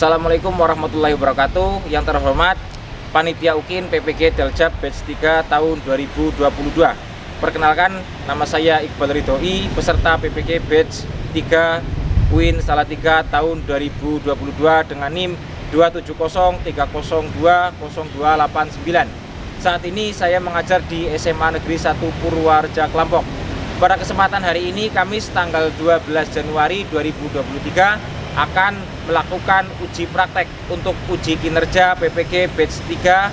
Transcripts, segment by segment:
Assalamualaikum warahmatullahi wabarakatuh. Yang terhormat Panitia UKIN PPG Daljab Batch 3 tahun 2022. Perkenalkan, nama saya Iqbal Ridhoi, peserta PPG Batch 3 UIN Salatiga tahun 2022 dengan NIM 270302029. Saat ini saya mengajar di SMA Negeri 1 Purwareja Klampok. Pada kesempatan hari ini, Kamis tanggal 12 Januari 2023, akan melakukan uji praktek untuk uji kinerja PPG Batch 3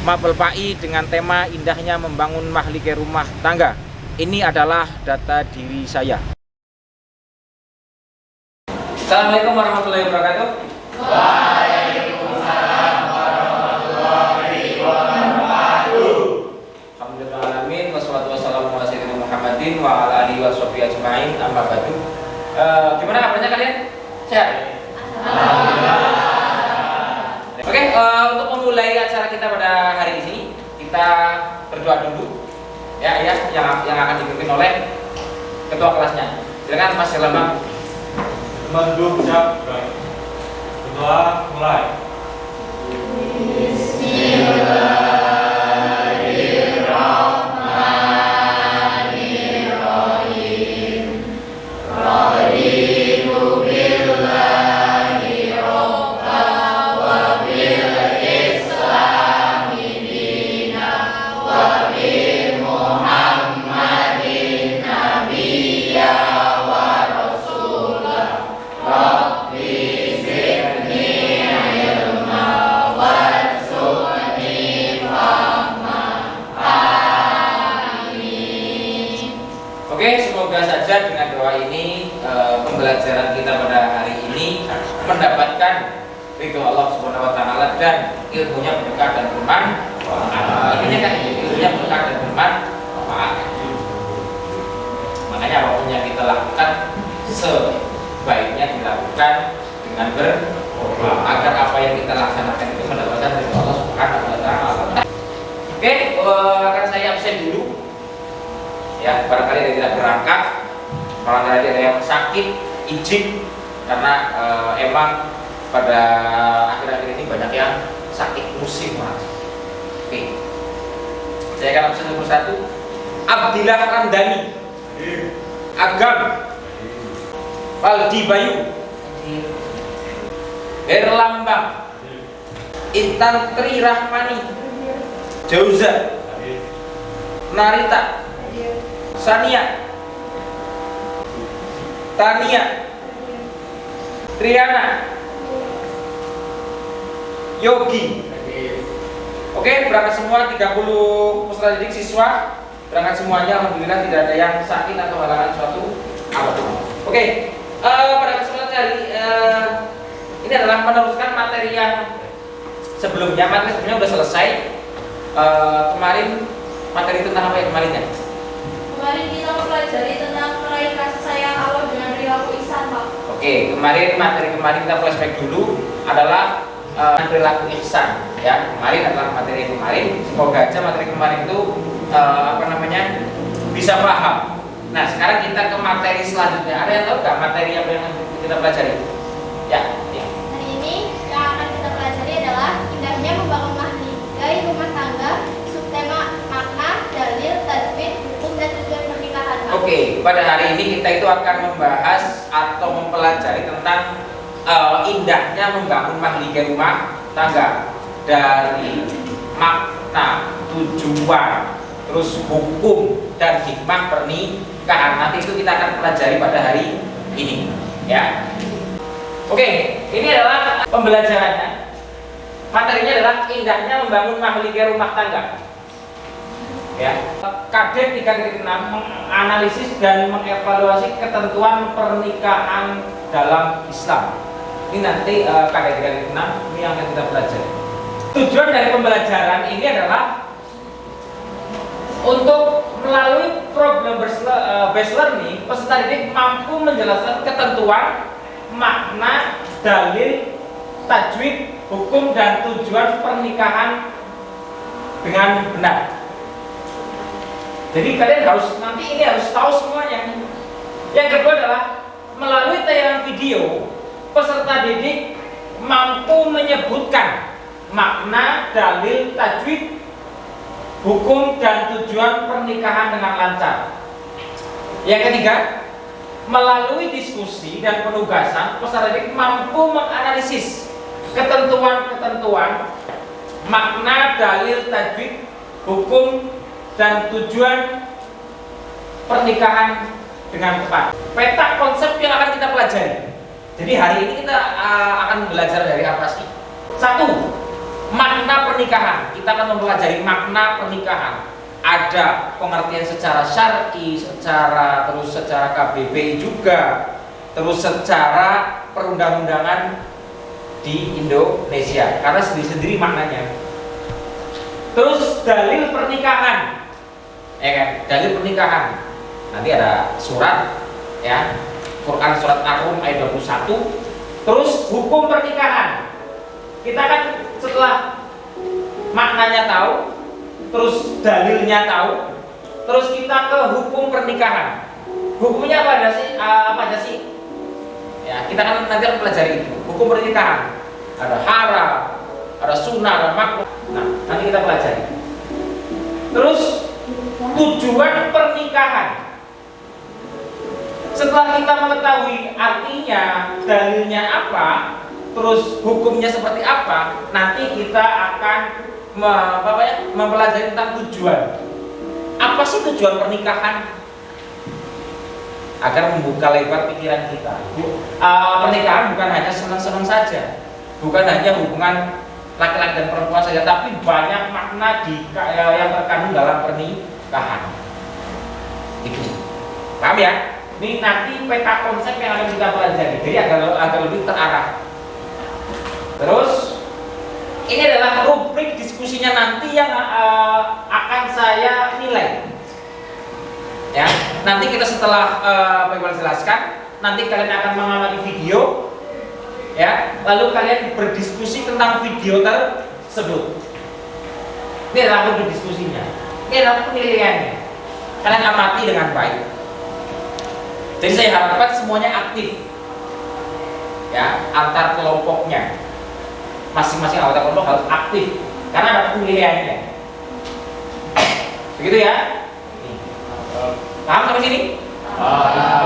Mapel PAI dengan tema indahnya membangun mahlike rumah tangga. Ini adalah data diri saya. Assalamualaikum warahmatullahi wabarakatuh. Waalaikumsalam warahmatullahi wabarakatuh. Alhamdulillahirrahmanirrahim. Wassalatu wassalamu ala sayyidina Muhammadin wa ala alihi washabihi ajma'in. Amma ba'du. Gimana kabarnya kalian? Sehat? Oke, untuk memulai acara kita pada hari ini, kita berdoa dulu ya yang akan dipimpin oleh ketua kelasnya. Silakan Mas Herlambang. Menduk siap. Berdoa mulai. Bismillahirrahmanirrahim. Raditu billahi robba wa bil islami dina wa bi Muhammadin nabiyya wa rasulah. Rabbi zidni ilma warzuqni fahma. Amin. Oke, semoga saja dengan doa ini pembelajaran kita pada hari ini mendapatkan ridho Allah Subhanahu wa taala dan ilmunya berkah dan bermanfaat. Intinya kan ilmunya berkah dan bermanfaat. Makanya apapun yang kita lakukan sebaiknya dilakukan dengan berdoa agar apa yang kita laksanakan itu mendapatkan ridho Allah Subhanahu wa taala. Oke, akan saya absen dulu. Ya, barangkali ada yang tidak berangkat, barangkali ada yang sakit, izin karena emang pada akhir-akhir ini banyak yang sakit musim, Mas. Oke, saya akan absen nomor 1. Abdillah Ramdhani, Agam, Valdi Bayu, Herlambang, Intan Tri Rahmani, Jauza, Narita, Sania, Tania, Triana, Yogi. Oke, berangkat semua 30 peserta didik siswa. Berangkat semuanya, alhamdulillah tidak ada yang sakit atau halangan suatu apapun. Oke, pada kesempatan hari ini adalah meneruskan materi yang sebelumnya. Materi sebelumnya sudah selesai. Kemarin materi tentang apa ya kemarinnya? Kemarin kita mempelajari tentang meraih kasih sayang Allah dengan perilaku ihsan, Pak. Oke, materi kemarin kita flashback dulu adalah perilaku ihsan. Ya, kemarin adalah materi kemarin. Semoga aja materi kemarin itu bisa paham. Nah, sekarang kita ke materi selanjutnya. Ada yang tahu nggak materi apa yang kita pelajari? Ya. Hari ini yang akan kita pelajari adalah indahnya membangun mahlike rumah tangga, subtema makna, dalil, tajwid, hukum dan tujuan pernikahan, Pak. Oke, pada hari ini kita itu akan membahas atau mempelajari tentang indahnya membangun mahlike rumah tangga, dari makna, tujuan, terus hukum dan hikmah pernikahan. Nanti itu kita akan pelajari pada hari ini, ya. Oke, ini adalah pembelajarannya. Materinya adalah indahnya membangun mahlike rumah tangga. Ya, KD 3.6 menganalisis dan mengevaluasi ketentuan pernikahan dalam Islam. Ini nanti KD 3.6 ini yang akan kita pelajari. Tujuan dari pembelajaran ini adalah untuk melalui program based learning, peserta didik mampu menjelaskan ketentuan, makna, dalil, tajwid, hukum dan tujuan pernikahan dengan benar. Jadi kalian harus tahu semuanya. Yang kedua adalah melalui tayangan video, peserta didik mampu mampu menyebutkan makna, dalil, tajwid, hukum dan tujuan pernikahan dengan lancar. Yang ketiga, melalui diskusi dan penugasan peserta didik mampu menganalisis ketentuan-ketentuan, makna, dalil, tajwid, hukum dan tujuan pernikahan dengan tepat. Peta konsep yang akan kita pelajari. Jadi hari ini kita akan belajar dari apa sih? Satu, makna pernikahan. Kita akan mempelajari makna pernikahan. Ada pengertian secara syar'i, secara KBBI juga, terus secara perundang-undangan di Indonesia. Karena sendiri-sendiri maknanya. Terus dalil pernikahan, ya kan? Dalil pernikahan. Nanti ada surat, ya, Quran surat Ar-Rum ayat 21. Terus hukum pernikahan. Kita kan setelah maknanya tahu, terus dalilnya tahu, terus kita ke hukum pernikahan. Hukumnya apa aja sih? Ya, kita kan nanti akan pelajari itu. Hukum pernikahan. Ada haram, ada sunnah, ada makruh. Nah, nanti kita pelajari. Terus tujuan pernikahan. Setelah kita mengetahui artinya, dalilnya apa, terus hukumnya seperti apa, nanti kita akan mempelajari tentang tujuan. Apa sih tujuan pernikahan? Agar membuka lebar pikiran kita. Pernikahan bukan hanya senang-senang saja, bukan hanya hubungan laki-laki dan perempuan saja, tapi banyak makna yang terkandung dalam pernikahan. Itu, paham ya? Ini nanti peta konsep yang akan kita pelajari, jadi agar lebih terarah. Terus ini adalah rubrik diskusinya nanti yang akan saya nilai. Ya, nanti kita setelah Pak jelaskan, nanti kalian akan mengamati video, ya, lalu kalian berdiskusi tentang video tersebut. Ini adalah rubrik diskusinya, ini adalah penilaiannya. Kalian amati dengan baik. Jadi saya harapkan semuanya aktif, ya, antar kelompoknya. Masing-masing anggota kelompok harus aktif karena ada penilaiannya. Begitu ya? Paham sampai sini?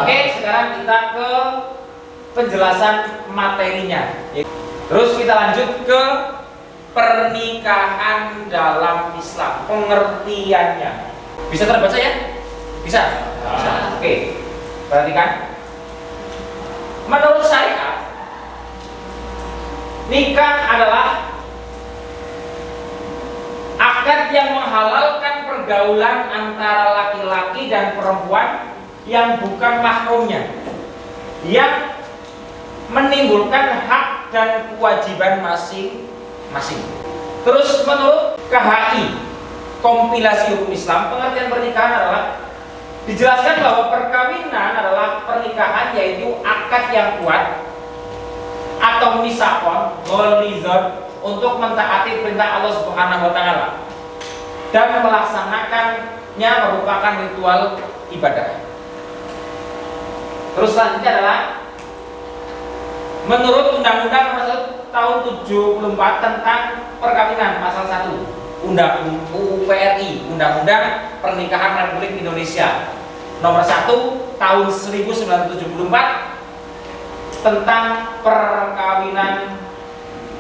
Oke, sekarang kita ke penjelasan materinya. Terus kita lanjut ke pernikahan dalam Islam, pengertiannya. Bisa terbaca ya? Bisa? Bisa. Oke. Perhatikan. Menurut syariat, nikah adalah akad yang menghalalkan pergaulan antara laki-laki dan perempuan yang bukan mahramnya, yang menimbulkan hak dan kewajiban masing-masing. Terus menurut KHI, kompilasi hukum Islam, pengertian pernikahan adalah dijelaskan bahwa perkawinan adalah pernikahan, yaitu akad yang kuat atau misakon gholizon untuk mentaati perintah Allah Subhanahu wa taala dan melaksanakannya merupakan ritual ibadah. Terus selanjutnya adalah menurut Undang-Undang Nomor 1 Tahun 74 tentang perkawinan pasal 1 Undang UPRI, Undang-Undang Pernikahan Republik Indonesia Nomor 1 Tahun 1974 tentang perkawinan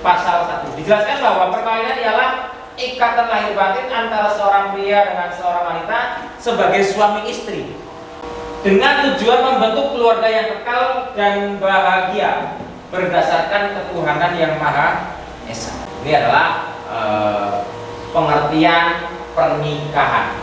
pasal 1. Dijelaskan bahwa perkawinan ialah ikatan lahir batin antara seorang pria dengan seorang wanita sebagai suami istri dengan tujuan membentuk keluarga yang kekal dan bahagia berdasarkan ketuhanan yang Maha Esa. Ini adalah pengertian pernikahan.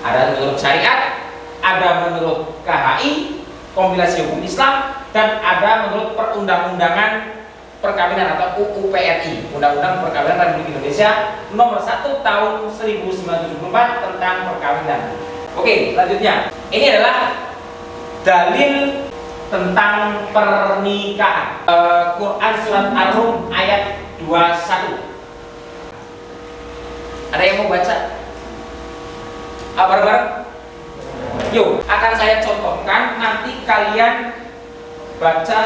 Ada menurut syariat, ada menurut KHI, kompilasi hukum Islam, dan ada menurut perundang-undangan perkawinan atau UPRI, Undang-Undang Perkawinan Republik Indonesia Nomor 1 Tahun 1974 tentang perkawinan. Oke, selanjutnya. Ini adalah dalil tentang pernikahan. Quran surat Ar-Rum ayat 21. Ada yang mau baca? Bareng-bareng? Yuk, akan saya contohkan, nanti kalian baca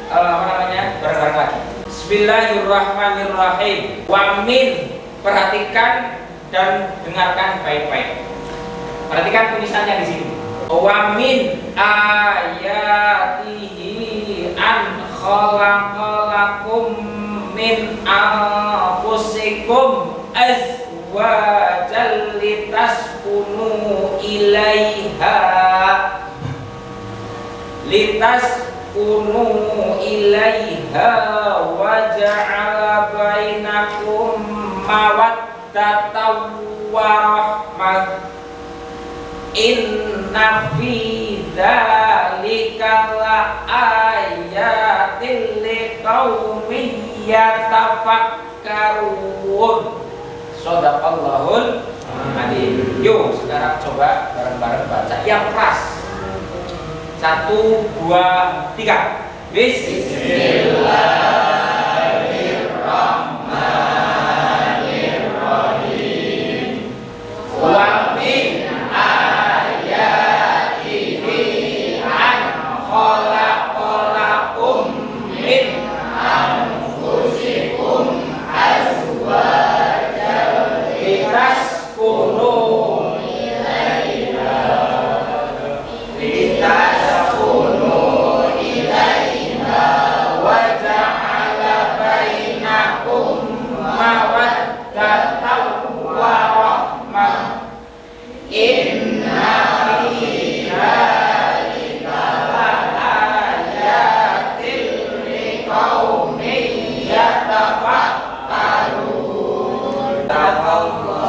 bareng-bareng lagi. Bismillahirrahmanirrahim. Wa min, perhatikan dan dengarkan baik-baik. Perhatikan tulisannya di sini. Wa min ayatihi an khalaqalakum min anfusikum azwajan litaskunu ilaiha wa ja'ala bainakum mawaddatan wa rahmah. Inna fi dzalika la ayatin liqaumin yatafakkarun. Shadaqallahul adzim. Yuk sekarang coba bareng-bareng baca yang keras. 1, 2, 3. Bismillahirrahmanirrahim. Wa min ayatihi an khalaqalakum min anfusikum azwajan litaskunu wa ja'ala bainakum mawaddatan wa rahmah. Inna fi dzalika laayatin liqaumin yatafakkarun.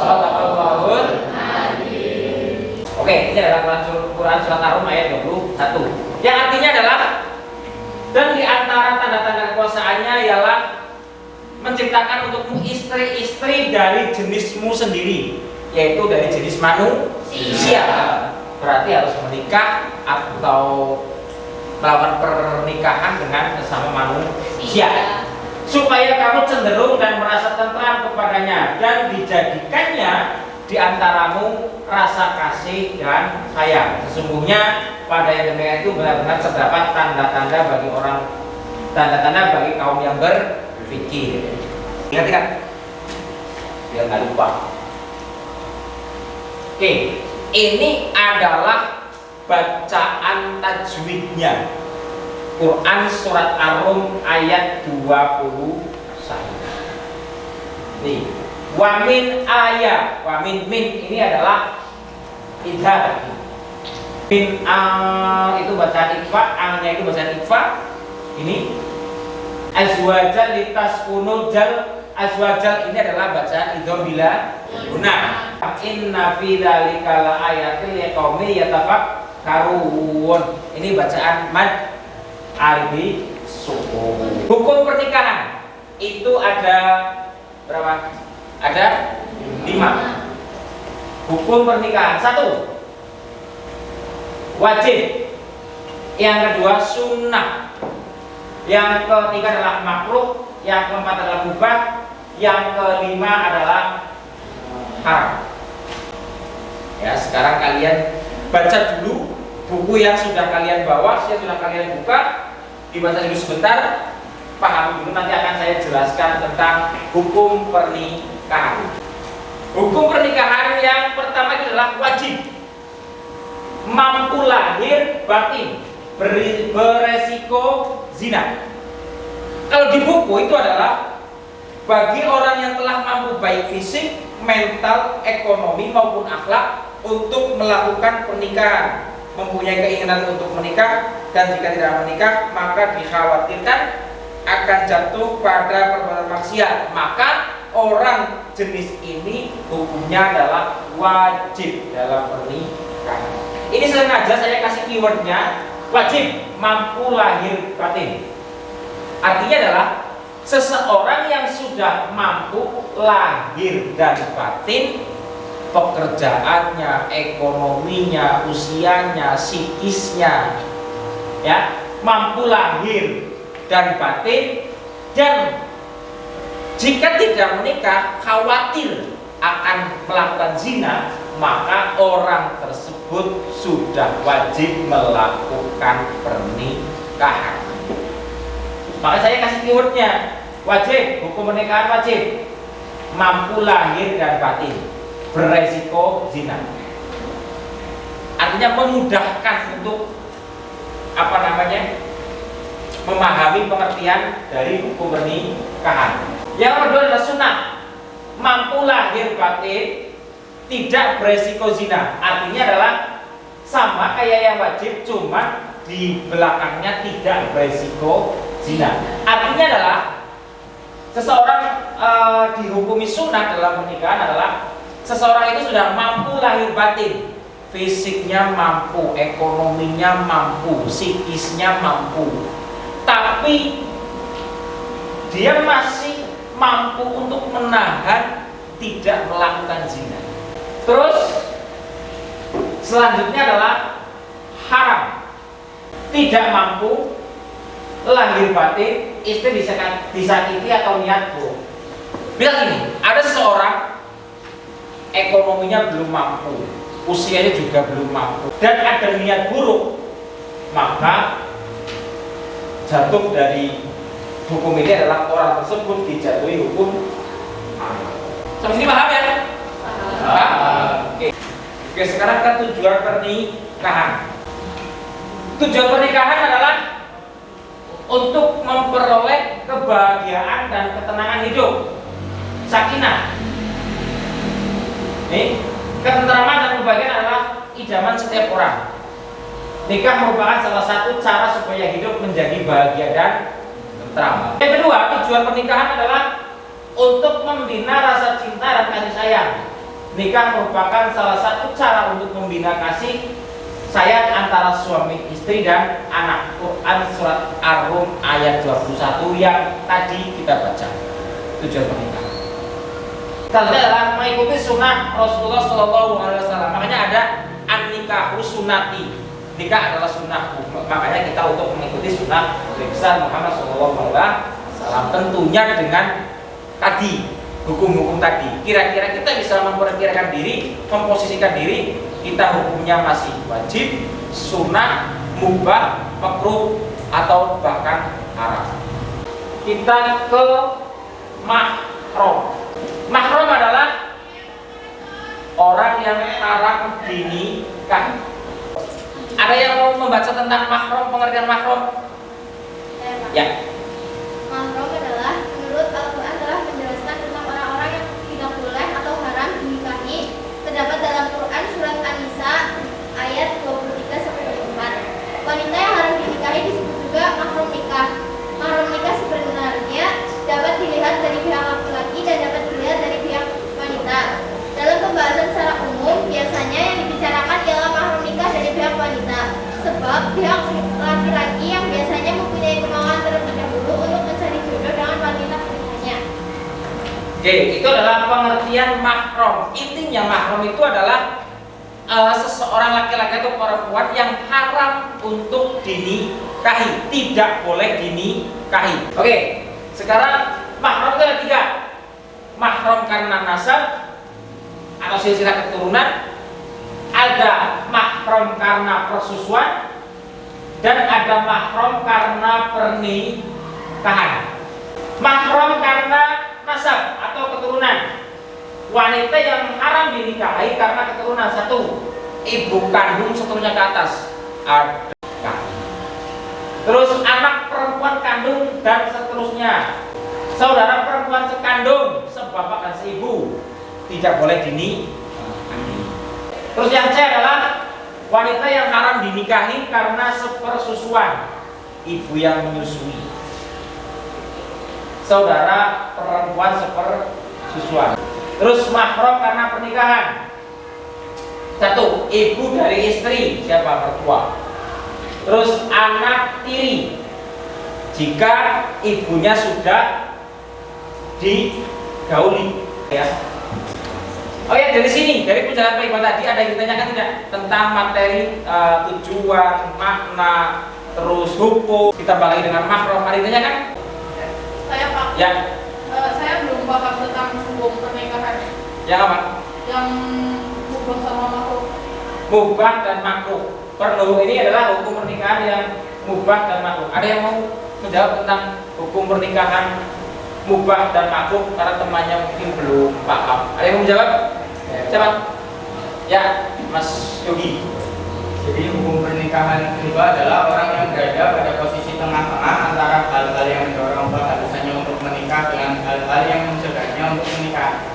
Shadaqallahul adzim. Oke, ini adalah Quran surat Ar-Rum ayat 21. Yang artinya adalah, dan di antara tanda-tanda kekuasaannya ialah menciptakan untukmu istri-istri dari jenismu sendiri, yaitu dari jenis manusia. Berarti harus menikah atau melakukan pernikahan dengan sesama manusia, supaya kamu cenderung dan merasa tentram kepadanya, dan dijadikannya di antaramu rasa kasih dan sayang. Sesungguhnya pada yang demikian itu benar-benar terdapat tanda-tanda bagi kaum yang berpikir. Ingat-ingat biar nggak lupa. Oke, ini adalah bacaan tajwidnya Quran surat Ar-Rum ayat 21. Nih, wamin ayat, wamin min ini adalah idhar. Min itu bacaan ikfa, angnya itu bacaan ikfa. Ini azwajal litaskunu jal, azwajal ini adalah bacaan idham bila guna. Inna fi dzalika la ayatin liqaumin yatafakkarun. Ini bacaan mad albi sukun. Hukum pernikahan itu ada berapa? Ada 5. Hukum pernikahan: 1, wajib. Yang kedua, sunnah. Yang ketiga adalah makruh. Yang keempat adalah mubah. Yang kelima adalah haram. Ya, sekarang kalian baca dulu buku yang sudah kalian bawa, yang sudah kalian buka, dibaca dulu sebentar, pahami dulu, nanti akan saya jelaskan tentang hukum pernikahan. Hukum pernikahan yang pertama itu adalah wajib. Mampu lahir batin, beresiko zina. Kalau di buku itu adalah bagi orang yang telah mampu baik fisik, mental, ekonomi maupun akhlak untuk melakukan pernikahan, mempunyai keinginan untuk menikah, dan jika tidak menikah maka dikhawatirkan akan jatuh pada perbuatan maksiat, maka orang jenis ini hukumnya adalah wajib dalam pernikahan. Ini sengaja saya kasih keywordnya wajib, mampu lahir batin. Artinya adalah seseorang yang sudah mampu lahir dan batin, pekerjaannya, ekonominya, usianya, psikisnya, ya, mampu lahir dan batin, dan jika tidak menikah khawatir akan melakukan zina, maka orang tersebut sudah wajib melakukan pernikahan. Maka saya kasih keywordnya Wajib, hukum pernikahan wajib. Mampu lahir dan batin, beresiko zina. Artinya memudahkan untuk memahami pengertian dari hukum pernikahan. Yang kedua adalah sunnah. Mampu lahir batin, tidak beresiko zina. Artinya adalah sama kayak yang wajib, cuma di belakangnya tidak beresiko zina. Artinya adalah seseorang dihukumi sunnah dalam pernikahan adalah seseorang itu sudah mampu lahir batin, fisiknya mampu, ekonominya mampu, psikisnya mampu, tapi dia masih mampu untuk menahan tidak melakukan zina. Terus selanjutnya adalah haram, tidak mampu lahir batin, istri disakiti atau niat buruk. Bila gini, ada seseorang ekonominya belum mampu, usianya juga belum mampu, dan ada niat buruk, maka jatuh dari hukum ini adalah orang tersebut dijatuhi hukum. Sampai sini paham ya? Paham. Oke, sekarang kita tujuan pernikahan. Tujuan pernikahan adalah untuk memperoleh kebahagiaan dan ketenangan hidup, sakinah. Nih, ketentraman dan kebahagiaan adalah idaman setiap orang. Nikah merupakan salah satu cara supaya hidup menjadi bahagia dan tentram. Yang kedua, tujuan pernikahan adalah untuk membina rasa cinta dan kasih sayang. Nikah merupakan salah satu cara untuk membina kasih sayang antara suami istri dan anak. Quran surat Ar-Rum ayat 21 yang tadi kita baca. Tujuan pernikahan. Selanjutnya adalah mengikuti sunnah Rasulullah SAW. Makanya ada an-nikahu sunnati. Nikah adalah sunnahku. Makanya kita untuk mengikuti sunnah besar Muhammad SAW. Tentunya dengan tadi hukum-hukum tadi. Kira-kira kita bisa memperkirakan diri, memposisikan diri. Kita hukumnya masih wajib, sunnah, mubah, makruh, atau bahkan haram. Kita ke mahram. Mahram adalah orang yang haram dinikahi. Ada yang mau membaca tentang mahram, pengertian mahram? Ya. Mahram adalah menurut Al-Quran telah menjelaskan tentang orang-orang yang tidak boleh atau haram dinikahi. Terdapat dalam Quran surat An-Nisa ayat 23-24. Wanita yang haram dinikahi disebut juga mahram nikah. Mahram nikah sebenarnya dapat dilihat dari pihak laki-laki dan dapat dilihat dari pihak wanita. Dalam pembahasan secara umum, biasanya yang dibicarakan ialah mahram nikah dari pihak wanita, sebab pihak laki-laki yang biasanya mempunyai kemauan terlebih dahulu untuk mencari jodoh dengan wanita pilihannya. Oke, itu adalah pengertian mahram. Intinya mahram itu adalah seseorang laki-laki atau perempuan yang haram untuk dinikahi, tidak boleh dinikahi. Oke, sekarang mahram itu ada 3. Mahram karena nasab atau silsilah keturunan, ada mahram karena persusuan, dan ada mahram karena pernikahan. Mahram karena nasab atau keturunan, wanita yang haram dinikahi karena keturunan. 1, ibu kandung seterusnya ke atas, ada. Terus anak perempuan kandung dan seterusnya, saudara perempuan sekandung, sebapak dan seibu, tidak boleh dinikahi. Terus yang C adalah wanita yang haram dinikahi karena sepersusuan, ibu yang menyusui, saudara perempuan sepersusuan. Terus mahram karena pernikahan. 1, ibu dari istri, siapa? Mertua. Terus anak tiri, jika ibunya sudah digauli, ya. Oh ya, dari sini, dari perjalanan pribadi tadi ada yang ditanyakan tidak tentang materi tujuan, makna, terus hukum, ditambah lagi dengan mahram. Ada yang ditanyakan? Saya Pak. Ya. Saya belum paham tentang hukum pernikahan. Yang apa? Yang mubah sama makruh. Mubah dan makruh. Perlu ini adalah hukum pernikahan yang mubah dan makruh. Ada yang mau menjawab tentang hukum pernikahan mubah dan makruh karena temannya mungkin belum paham. Ada yang mau menjawab? Siapa? Ya, Mas Yogi. Jadi hukum pernikahan riba adalah orang yang berada pada posisi tengah-tengah antara hal-hal yang mendorong keharusannya untuk menikah dengan hal-hal yang mencegahnya untuk menikah.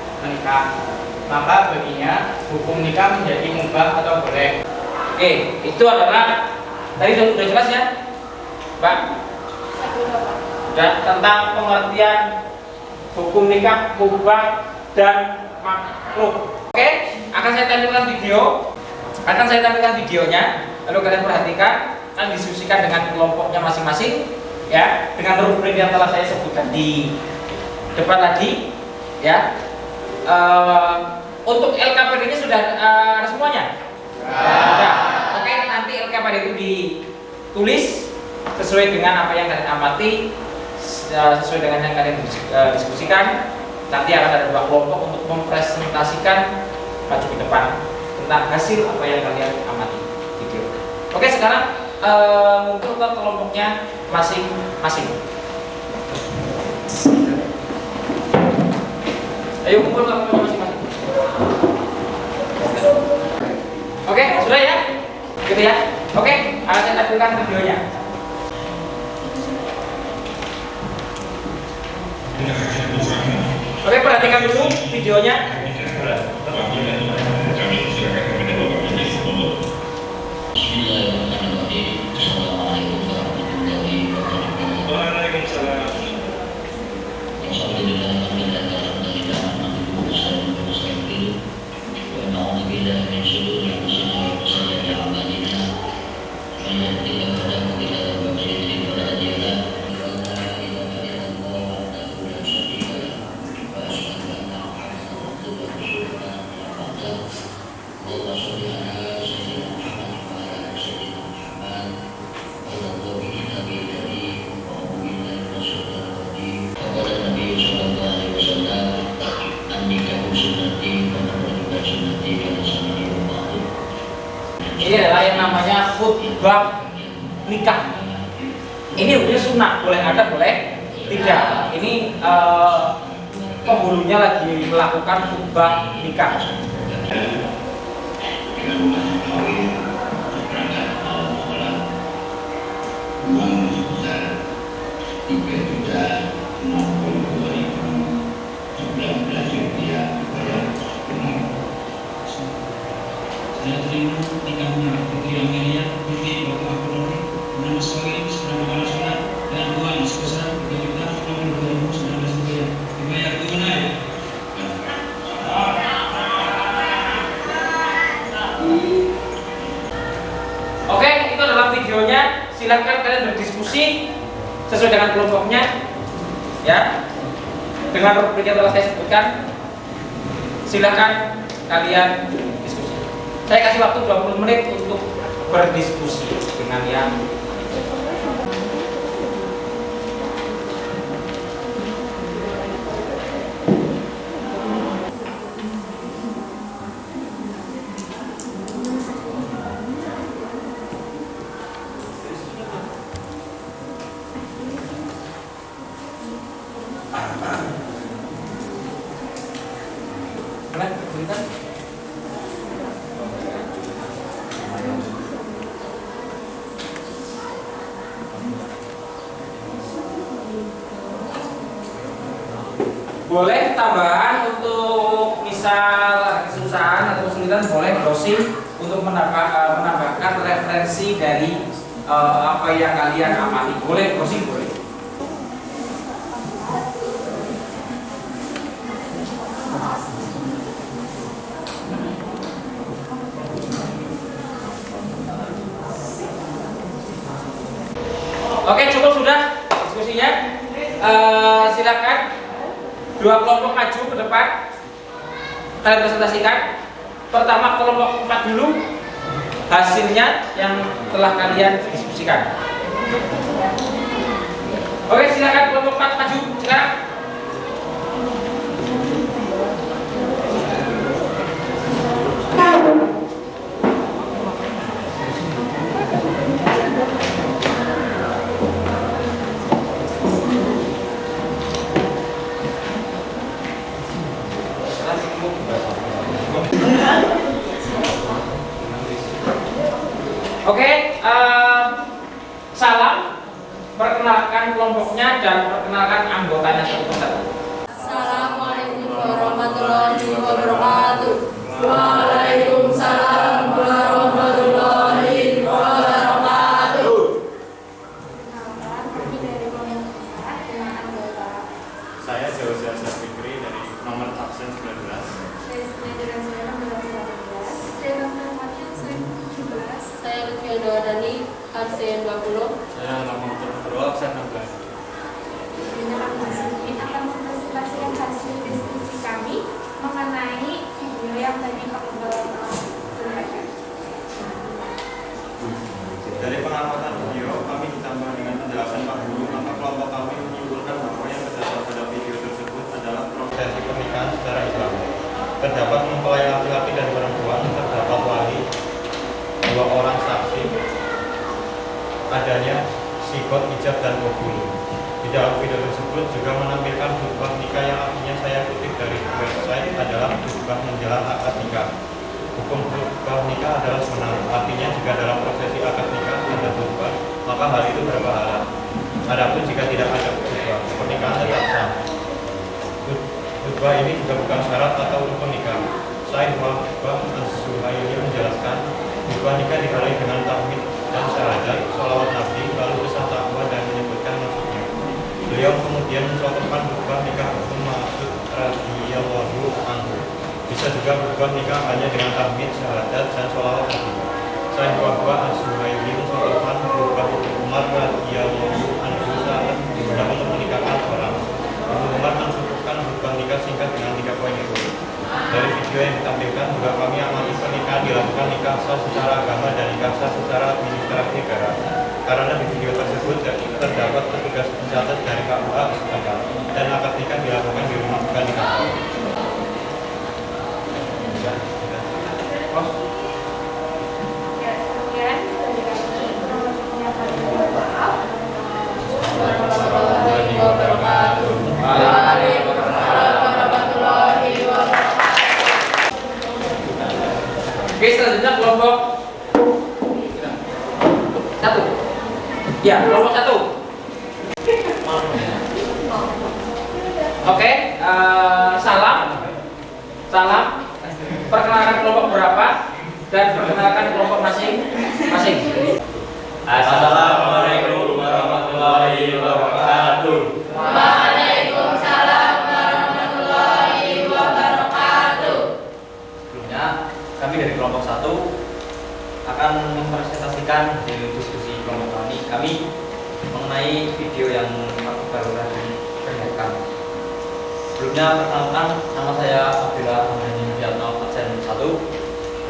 Maka baginya hukum nikah menjadi mubah atau boleh. Oke, itu adalah tadi sudah jelas ya, Pak? Dan tentang pengertian hukum nikah, mubah dan makruh. Oke, akan saya tampilkan videonya, lalu kalian perhatikan dan diskusikan dengan kelompoknya masing-masing, ya, dengan rubrik yang telah saya sebutkan di depan tadi, ya. Untuk LKPD ini sudah ada semuanya. Sudah. Oke, nanti LKPD itu ditulis sesuai dengan apa yang kalian amati, sesuai dengan yang kalian diskusikan. Nanti akan ada 2 kelompok untuk mempresentasikan maju ke depan tentang hasil apa yang kalian amati video. Oke, sekarang mungkin ke kelompoknya masing-masing. Ayo kumpul ke kelompoknya masing-masing. Oke, sudah ya? Gitu ya? Oke, akan saya tampilkan videonya. Oke, perhatikan dulu videonya. Ini adalah yang namanya khutbah nikah. Ini hukumnya sunnah, boleh ada, boleh tidak. Ini penghulunya lagi melakukan khutbah nikah. Saya terima nikahnya Putri Amelia binti Bapak Akurori bernama Solim bernama Alasuna dan uang sebesar 3.052.900 rupiah dibayar tunai. Oke, itu adalah videonya. Silakan kalian berdiskusi sesuai dengan kelompoknya, ya. Dengan rubrik yang telah saya sebutkan. Silakan kalian diskusi. Saya kasih waktu 20 menit untuk berdiskusi dengan yang boleh tambahan untuk misal kesusahan atau kesulitan, boleh browsing untuk menambahkan referensi dari apa yang kalian amati. Boleh browsing, boleh. Oke, cukup sudah diskusinya. Silakan dua kelompok maju ke depan. Kalian presentasikan. Pertama kelompok 4 dulu hasilnya yang telah kalian diskusikan. Oke, silakan kelompok 4 maju sekarang. Salam, perkenalkan kelompoknya dan perkenalkan anggotanya satu persatu. Assalamualaikum warahmatullahi wabarakatuh. Waalaikumsalam warahmatullahi wabarakatuh. Kami dari kelompok 4 dengan anggota Saya Jauza Fikri dari nomor absen 19. Saya Lutfi Doadani, absen 20. Saya nomor 22 absen 16. ini akan mempresentasikan hasil diskusi kami mengenai video yang tadi kamu sampaikan. Dari pengamatan video, kami ditambah dengan penjelasan Pak Guru, maka kelompok kami menyimpulkan bahwa yang terdapat pada video tersebut adalah prosesi pernikahan secara Islam. Terdapat mempelai laki-laki dan perempuan, terdapat wali, 2 orang saksi, adanya sikot, ijab, dan kabul. Di dalam video tersebut juga menampilkan khutbah nikah yang artinya saya kutip dari website adalah khutbah menjelang akad nikah. Hukum khutbah nikah adalah sunnah, artinya jika dalam prosesi akad nikah ada khutbah, maka hal itu berpahala. Adapun jika tidak ada khutbah, pernikahan tetap sah. Khutbah ini juga bukan syarat atau rukun nikah. Said Wahbah Az-Zuhaili menjelaskan, khutbah nikah diawali dengan tahmid dan syahadat, sholawat Nabi, lalu pesan takwa dan menyebutkan maksudnya. Beliau kemudian mencontohkan khutbah nikah Ibnu Mas'ud radhiyallahu anhu. Bisa juga khutbah nikah hanya dengan tahmid, syahadat, dan sholawat Nabi. Said Wahbah Az-Zuhaili mencontohkan khutbah Umar radhiyallahu anhu saat digunakan untuk menikahkan orang. Ibnu Umar mencontohkan khutbah nikah singkat dengan 3 poin itu. Dari video yang ditampilkan juga kami amati pernikahan dilakukan nikah sah secara agama dan nikah sah secara administrasi negara. Karena di video tersebut terdapat petugas pencatat dari KUA setempat dan akad nikah dilakukan di rumah bukan di kantor. Ya, sekian dari kami. Mohon maaf. Warahmatullahi wabarakatuh. Waalaikumsalam warahmatullahi wabarakatuh. Oke, selanjutnya kelompok 1. Ya, kelompok 1. Oke, salam. Perkenalkan kelompok berapa dan perkenalkan kelompok masing-masing. Assalamualaikum warahmatullahi wabarakatuh. Waalaikumsalam warahmatullahi wabarakatuh. Sebelumnya, kami dari kelompok 1 akan mempresentasikan hasil diskusi kelompok kami mengenai video yang baru saja diperlihatkan. Sebelumnya, perkenalkan, nama saya Abdullah Hamdani Mulyatno, absen 1.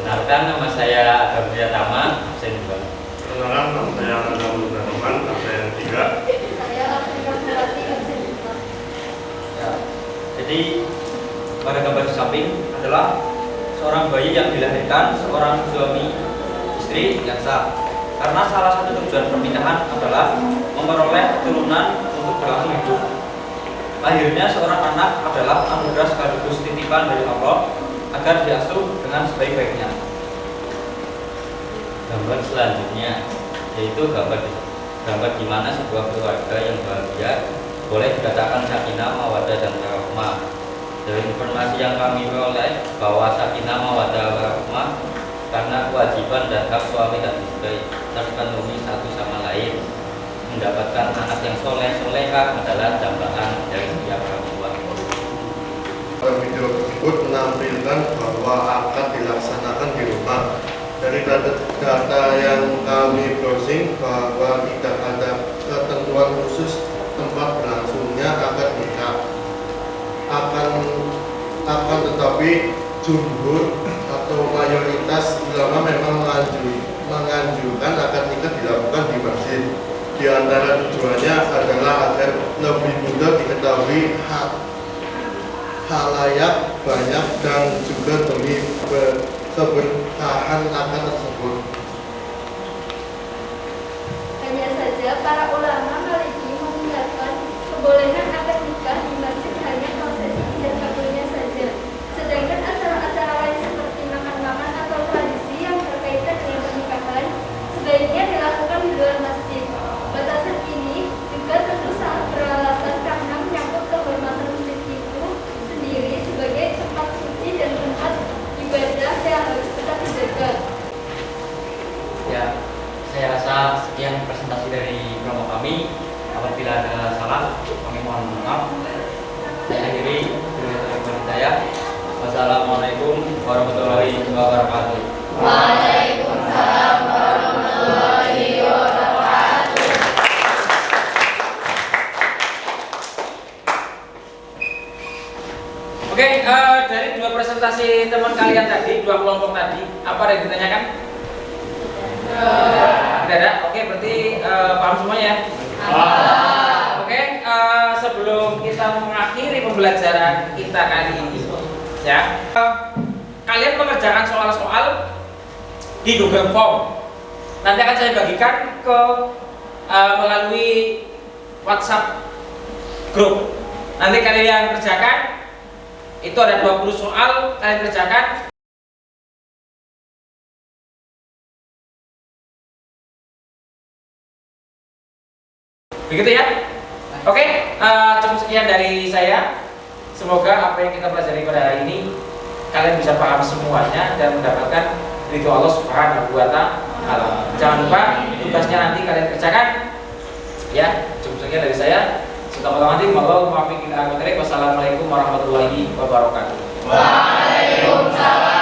Benarkan nama saya Adam Priyatama, absen 2. Perkenalkan, nama saya Adam Rahman, absen 3. Saya Afrika Surati, absen 2. Ya, jadi pada gambar di samping adalah seorang bayi yang dilahirkan seorang suami istri yang sah. Karena salah satu tujuan pernikahan adalah memperoleh keturunan untuk berlangsung hidup. Lahirnya seorang anak adalah anugerah sekaligus titipan dari Allah agar diasuh dengan sebaik-baiknya. Gambar selanjutnya yaitu gambar di mana sebuah keluarga yang bahagia boleh dikatakan sakinah, mawaddah, dan warahmah. Dari informasi yang kami peroleh bahwa sakinah, mawaddah, warahmah karena kewajiban dan hak suami dan istri terpenuhi satu sama lain. Mendapatkan anak yang soleh-solehah adalah dambaan dari setiap orang tua. Video tersebut menampilkan bahwa akad dilaksanakan di rumah. Dari data yang kami browsing bahwa tidak ada ketentuan khusus tempat berlangsungnya akad nikah. Akan tetapi jumhur atau mayoritas ulama memang menganjurkan akad nikah dilakukan di masjid. Di antara tujuannya adalah agar lebih mudah diketahui halayak banyak dan juga demi keberkahan akad tersebut. Hanya saja para ulama Maliki mengungkapkan kebolehan akad nikah di masjid hanya prosesi ijab kabulnya saja. Sedangkan acara-acara lain seperti makan-makan atau tradisi yang berkaitan dengan pernikahan sebaiknya dilakukan di luar masjid. sekian presentasi dari kelompok kami. Apabila ada salah, kami mohon maaf. Saya akhiri dengan saya. Wassalamualaikum warahmatullahi wabarakatuh. Waalaikumsalam warahmatullahi wabarakatuh. Oke, dari dua presentasi teman kalian tadi, dua kelompok tadi, apa yang ditanyakan? Tidak ada. Oke, berarti paham semuanya ya? Oke, sebelum kita mengakhiri pembelajaran kita kali ini, ya, kalian mengerjakan soal-soal di Google Form. Nanti akan saya bagikan ke melalui WhatsApp grup. Nanti kalian kerjakan. Itu ada 20 soal, kalian kerjakan. Begitu ya? Oke, cukup sekian dari saya. Semoga apa yang kita pelajari pada hari ini kalian bisa paham semuanya dan mendapatkan ridho Allah Subhanahu wa Ta'ala. Jangan lupa tugasnya nanti kalian kerjakan. Ya, cukup sekian dari saya. Wassalamualaikum warahmatullahi wabarakatuh. Waalaikumsalam.